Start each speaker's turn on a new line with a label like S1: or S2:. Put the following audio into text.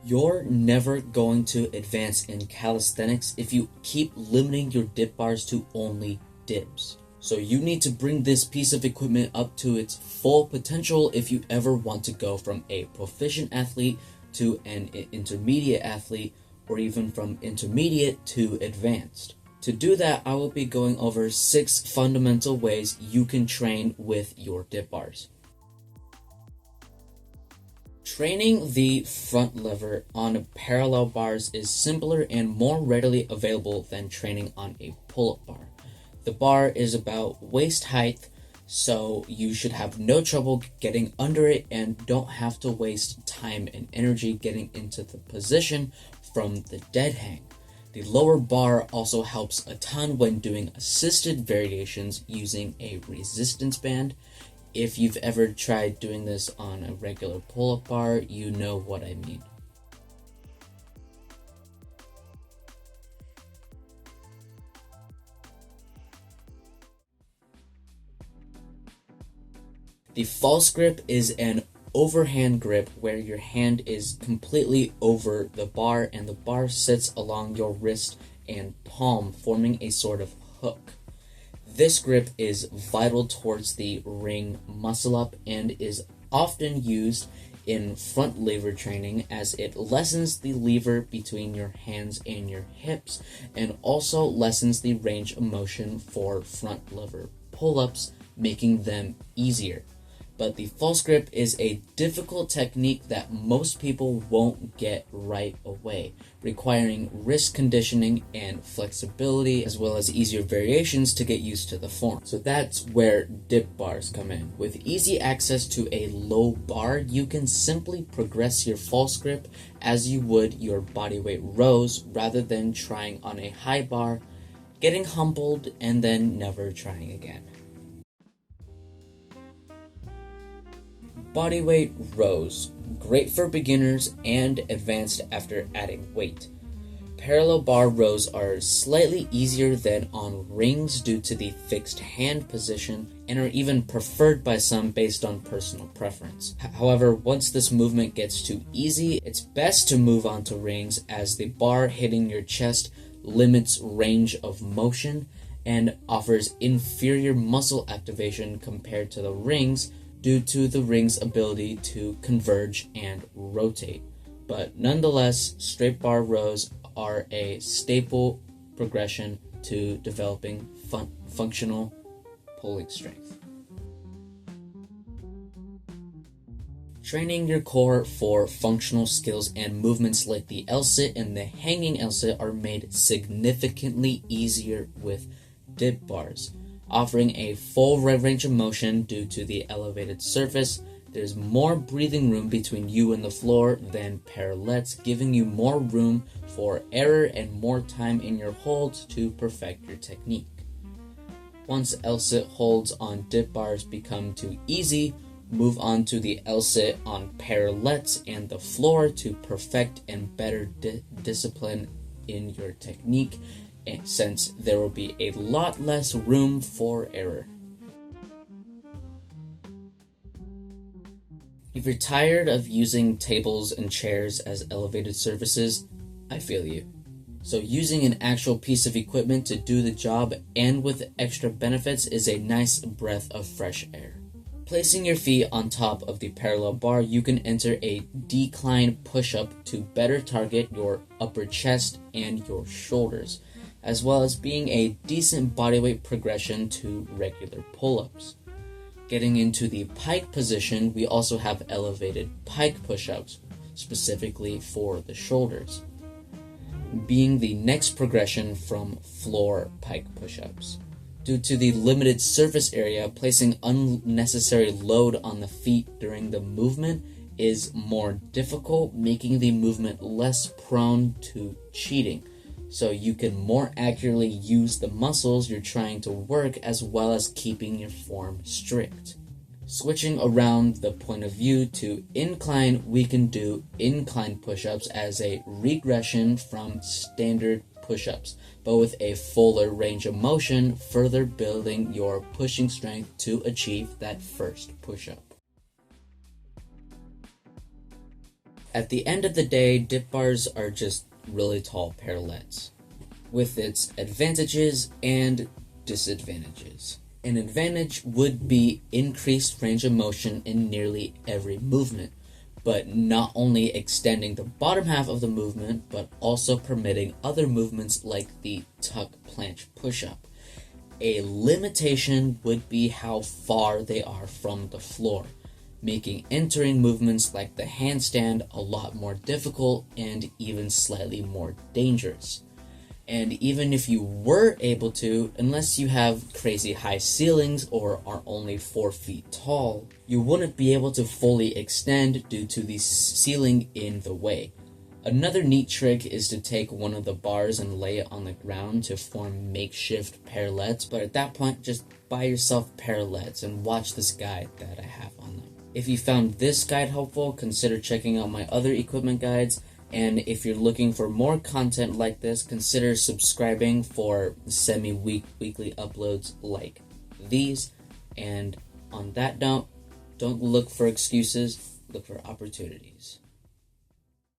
S1: You're never going to advance in calisthenics if you keep limiting your dip bars to only dips. So you need to bring this piece of equipment up to its full potential if you ever want to go from a proficient athlete to an intermediate athlete, or even from intermediate to advanced. To do that, I will be going over 6 fundamental ways you can train with your dip bars. Training the front lever on parallel bars is simpler and more readily available than training on a pull-up bar. The bar is about waist height, so you should have no trouble getting under it and don't have to waste time and energy getting into the position from the dead hang. The lower bar also helps a ton when doing assisted variations using a resistance band. If you've ever tried doing this on a regular pull-up bar, you know what I mean. The false grip is an overhand grip where your hand is completely over the bar and the bar sits along your wrist and palm, forming a sort of hook. This grip is vital towards the ring muscle up and is often used in front lever training as it lessens the lever between your hands and your hips and also lessens the range of motion for front lever pull-ups, making them easier. But the false grip is a difficult technique that most people won't get right away, requiring wrist conditioning and flexibility as well as easier variations to get used to the form. So that's where dip bars come in. With easy access to a low bar, you can simply progress your false grip as you would your bodyweight rows rather than trying on a high bar, getting humbled, and then never trying again. Bodyweight rows, great for beginners and advanced after adding weight. Parallel bar rows are slightly easier than on rings due to the fixed hand position and are even preferred by some based on personal preference. However, once this movement gets too easy, it's best to move on to rings as the bar hitting your chest limits range of motion and offers inferior muscle activation compared to the rings due to the ring's ability to converge and rotate. But nonetheless, straight bar rows are a staple progression to developing functional pulling strength. Training your core for functional skills and movements like the L-sit and the hanging L-sit are made significantly easier with dip bars. Offering a full range of motion due to the elevated surface, there's more breathing room between you and the floor than parallettes, giving you more room for error and more time in your holds to perfect your technique. Once L-sit holds on dip bars become too easy, move on to the L-sit on parallettes and the floor to perfect and better discipline in your technique, since there will be a lot less room for error. If you're tired of using tables and chairs as elevated surfaces, I feel you. So using an actual piece of equipment to do the job and with extra benefits is a nice breath of fresh air. Placing your feet on top of the parallel bar, you can enter a decline push-up to better target your upper chest and your shoulders, as well as being a decent bodyweight progression to regular pull-ups. Getting into the pike position, we also have elevated pike push-ups, specifically for the shoulders, being the next progression from floor pike push-ups. Due to the limited surface area, placing unnecessary load on the feet during the movement is more difficult, making the movement less prone to cheating, so you can more accurately use the muscles you're trying to work as well as keeping your form strict. Switching around the point of view to incline, we can do incline push-ups as a regression from standard push-ups, but with a fuller range of motion, further building your pushing strength to achieve that first push-up. At the end of the day, dip bars are just really tall parallettes, with its advantages and disadvantages. An advantage would be increased range of motion in nearly every movement, but not only extending the bottom half of the movement, but also permitting other movements like the tuck planche push-up. A limitation would be how far they are from the floor, making entering movements like the handstand a lot more difficult and even slightly more dangerous. And even if you were able to, unless you have crazy high ceilings or are only 4 feet tall, you wouldn't be able to fully extend due to the ceiling in the way. Another neat trick is to take one of the bars and lay it on the ground to form makeshift parallettes, but at that point just buy yourself parallettes and watch this guide that I have on them. If you found this guide helpful, consider checking out my other equipment guides. And if you're looking for more content like this, consider subscribing for weekly uploads like these. And on that note, don't look for excuses, look for opportunities.